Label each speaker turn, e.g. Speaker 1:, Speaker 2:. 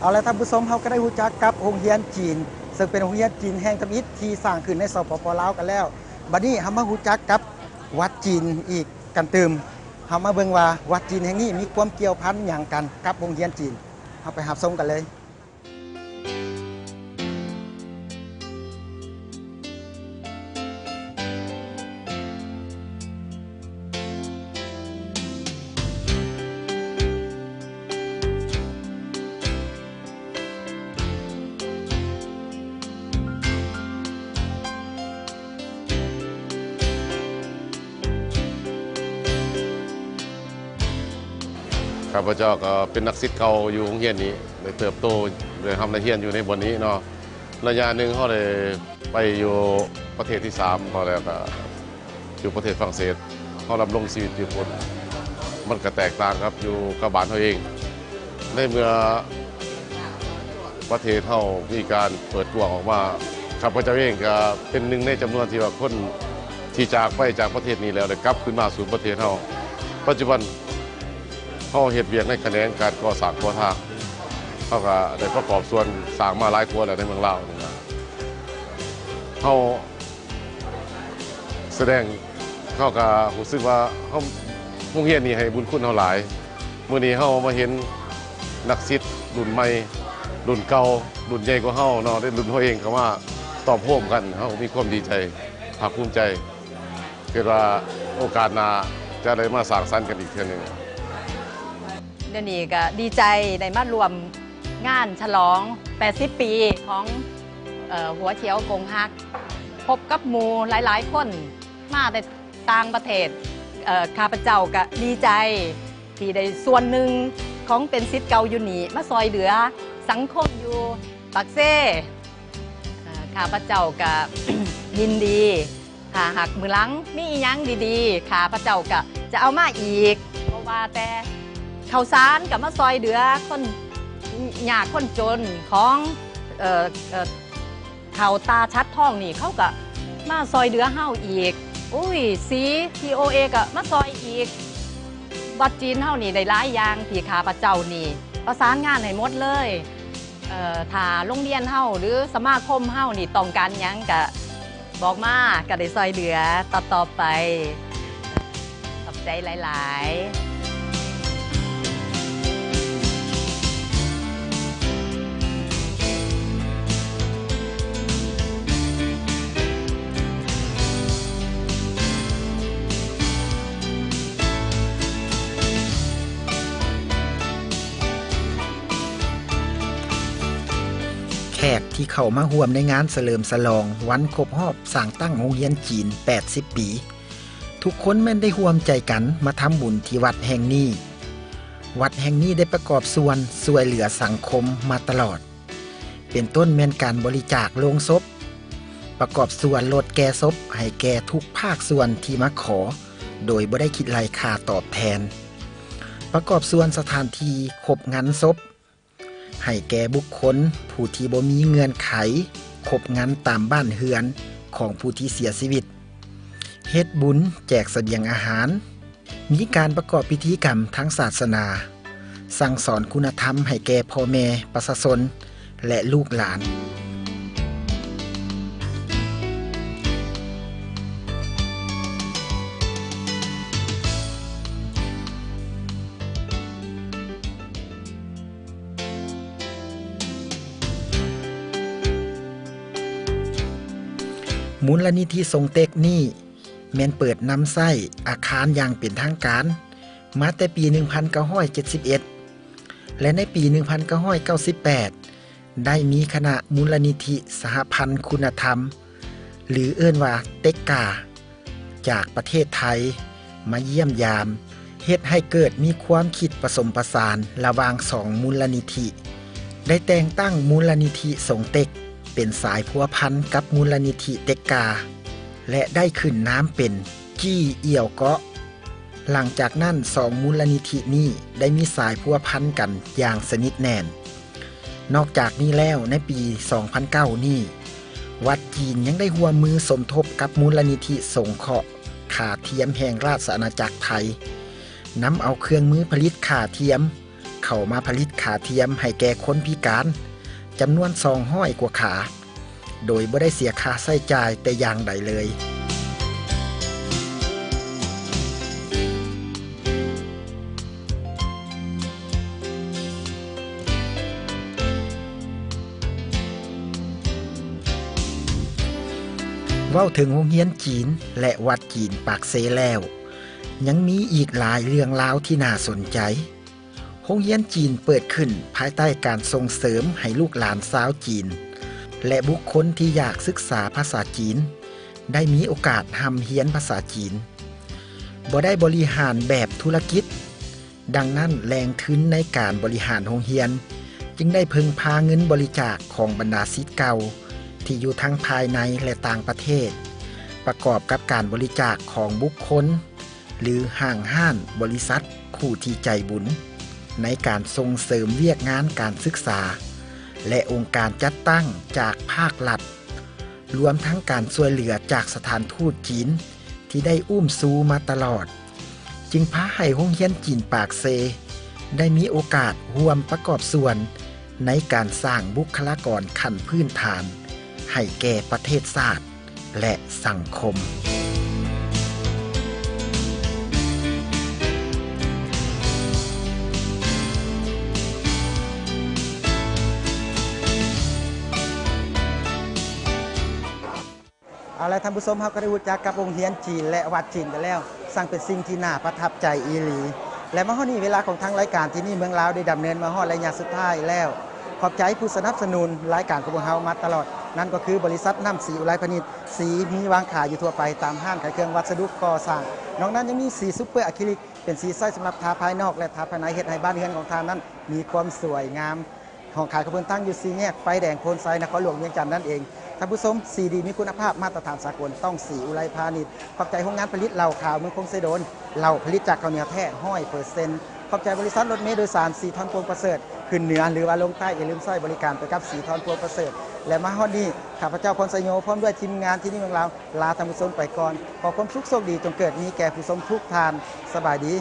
Speaker 1: เอาละท่านผู้ชมเขาก็ได้รู้จักกับโรงเรียนจีนซึ่งเป็นโรงเรียนจีนแห่งทำอิฐที่สร้างขึ้นในสปป.ลาวกันแล้วบัดนี้เขามารู้จักกับวัดจีนอีกกันเติมเขามาเบิ่งว่าวัดจีนแห่งนี้มีความเกี่ยวพันอย่างกันกับโรงเรียนจีนเขาไปรับชมกันเลย
Speaker 2: ข้าพเจ้าก็เป็นนักศิษย์เก่าอยู่โรงเรียนนี้ได้เติบโตได้ทำนักเรียนอยู่ในบนนี้เนาะระยะหนึ่งเขาเลยไปอยู่ประเทศที่3พอแล้วก็อยู่ประเทศฝรั่งเศสเขาดำรงชีวิตอยู่คนมันก็แตกต่างครับอยู่กับบ้านเขาเองในเมื่อประเทศเขามีการเปิดกว้างออกมาข้าพเจ้าเองก็เป็นหนึ่งในจำนวนที่ว่าคนที่จากไปจากประเทศนี้แล้วได้กลับขึ้นมาสู่ประเทศเขาปัจจุบันเขาเห็ดเวียกในแขนงการก่อสร้างก่อทางเขาก็ได้ประกอบส่วนสร้างมาหลายครัวแล้วในเมืองลาวนะครับเขาแสดงเขาก็รู้สึกว่าเขาโรงเรียนนี้ให้บุญคุณเขาหลายเมื่อนี้เขามาเห็นนักศิษย์รุ่นใหม่รุ่นเก่ารุ่นใหญ่กว่าเขาเนาะได้รุ่นเขาเองเขาว่าตอบโฮมกันเขามีความดีใจภาคภูมิใจเกิดว่าโอกาสหน้าจะได้มาสร้างสรรค์กันอีกเทื่อนึง
Speaker 3: เดี๋ยวนี้ก็ดีใจได้มารวมงานฉลอง 80 ปีของหัวเฉียวกงฮักพบกับหมู่หลายๆคนมาในต่างประเทศข้าพเจ้าก็ดีใจที่ได้ส่วนหนึ่งของเป็นศิษย์เก่าอยู่นี่มาซอยเหลือสังคมอยู่ปักเซ่ข้าพเจ้าก็ ยินดีถ้าหากมือหลังมีอีหยังดีๆข้าพเจ้าก็จะเอามาอีกเพราะว่าแต่ข้าวสารกับมาซอยเหลือคนยากคนจนของเขาตาชัดท่องนี่เขาก็มาซอยเหลือเฮาอีกอุ้ยสีทีโอเอก็มาซอยอีกวัดจีนเฮานี่ได้หลายอย่างที่ข้าพเจ้านี่ประสานงานให้หมดเลยถ้าโรงเรียนเฮาหรือสมาคมเฮานี่ต้องการหยังก็บอกมาก็ได้ซอยเหลือต่อไปขอบใจหลายๆ
Speaker 1: แขกที่เข้ามาร่วมในงานเฉลิมฉลองวันครบรอบสร้างตั้งโรงเรียนจีน 80 ปี ทุกคนแม่นได้ร่วมใจกันมาทำบุญที่วัดแห่งนี้ วัดแห่งนี้ได้ประกอบส่วนช่วยเหลือสังคมมาตลอด เป็นต้นแม่นการบริจาคโลงศพ ประกอบส่วนลดแก่ศพให้แก่ทุกภาคส่วนที่มาขอ โดยบ่ได้คิดไรค่าตอบแทน ประกอบส่วนสถานที่ครบงานศพให้แก่บุคคลผู้ที่บ่มีเงื่อนไขครบงานตามบ้านเฮือนของผู้ที่เสียชีวิตเฮ็ดบุญแจกเสบียงอาหารมีการประกอบพิธีกรรมทางศาสนาสั่งสอนคุณธรรมให้แก่พ่อแม่ประชาชนและลูกหลานมูลนิธิทรงเต็กนี่แม่นเปิดนำไส้อาคารอย่างเป็นทางการมาแต่ปี 1971 และในปี 1998 ได้มีคณะมูลนิธิสหพันธ์คุณธรรมหรือเอิ้นว่าเต็กกาจากประเทศไทยมาเยี่ยมยามเฮ็ดให้เกิดมีความคิดผสมผสานระหว่าง2มูลนิธิได้แต่งตั้งมูลนิธิทรงเต็กเป็นสายพัวพันกับมูลนิธิเต็กกาและได้ขึ้นน้ำเป็นจี้เอี่ยวเกาะหลังจากนั้น2มูลนิธินี้ได้มีสายพัวพันกันอย่างสนิทแน่นนอกจากนี้แล้วในปี 2009 นี้วัดจีนยังได้ร่วมมือสมทบกับมูลนิธิสงเคราะห์ขาเทียมแห่งราชอาณาจักรไทยนำเอาเครื่องมือผลิตขาเทียม เข้ามาผลิตขาเทียมให้แก่คนพิการจำนวน200 กว่าขา โดยบ่ได้เสียค่าใช้จ่ายแต่อย่างใดเลย เว้าถึงโรงเรียนจีนและวัดจีนปากเซแล้ว ยังมีอีกหลายเรื่องราวที่น่าสนใจ โรงเรียนจีนเปิดขึ้นภายใต้การส่งเสริมให้ลูกหลานชาวจีน และบุคคลที่อยากศึกษาภาษาจีน ได้มีโอกาสร่ำเรียนภาษาจีนบ่ได้บริหารแบบธุรกิจ ดังนั้นแรงทุนในการบริหารโรงเรียน จึงได้พึ่งพาเงินบริจาคของบรรดาศิษย์เก่าที่อยู่ทั้งภายในและต่างประเทศ ประกอบกับการบริจาคของบุคคล หรือห้างบริษัทคู่ที่ใจบุญ ในการส่งเสริมเวียกงานการศึกษา และองค์การจัดตั้งจากภาครัฐ รวมทั้งการช่วยเหลือจากสถานทูตจีนที่ได้อุ้มซูมาตลอด จึงพาให้โรงเรียนจีนปากเซ ได้มีโอกาสร่วมประกอบส่วนในการสร้างบุคลากรขั้นพื้นฐาน ให้แก่ประเทศชาติและสังคม เอาละท่านผู้ชมเฮาก็ได้รู้จักกับโรงเรียนจีนและวัดจีนกันแล้วสั่งเป็นสิ่งที่น่าประทับใจอีหลี และมาฮอดนี้เวลาของทางรายการที่นี่เมืองลาวได้ดำเนินมาฮอดระยะสุดท้ายแล้ว ขอบใจผู้สนับสนุนรายการของพวกเฮามาตลอด นั่นก็คือบริษัทน้ำสีอุไรพนิชสีมีวางขายอยู่ทั่วไปตามห้างขายเครื่องวัสดุก่อสร้างนอกนั้นยังมีสีซุปเปอร์อะคริลิกเป็นสีใช้สำหรับทาภายนอกและทาภายในเฮ็ดให้บ้านเรือนของทานนั้นมีความสวยงามของขายขบวนตั้งอยู่สีแยกไฟแดงโพนไซนครหลวงเวียงจันทน์นั่นเองท่านผู้ชมสีดีมีคุณภาพมาตรฐานสากลต้องสีอุไรพาณิชย์ขอบใจโรงงานผลิตเหล้าขาวเมืองคงเซโดนเหล้าผลิตจากข้าวเหนียวแท้100%ขอบใจบริษัทรถเมล์โดยสารสีทอนพวงประเสริฐขึ้นเหนือหรือว่าลงใต้อย่าลืมใช้บริการไปกับสีทอนพวงประเสริฐและมาฮอดนี้ข้าพเจ้าพรสยโยพร้อมด้วยทีมงานที่นี่เมืองลาวลาท่านผู้ชมไปก่อนขอความสุขโชคดีจงเกิดมีแก่ผู้ชมทุกท่านสบายดี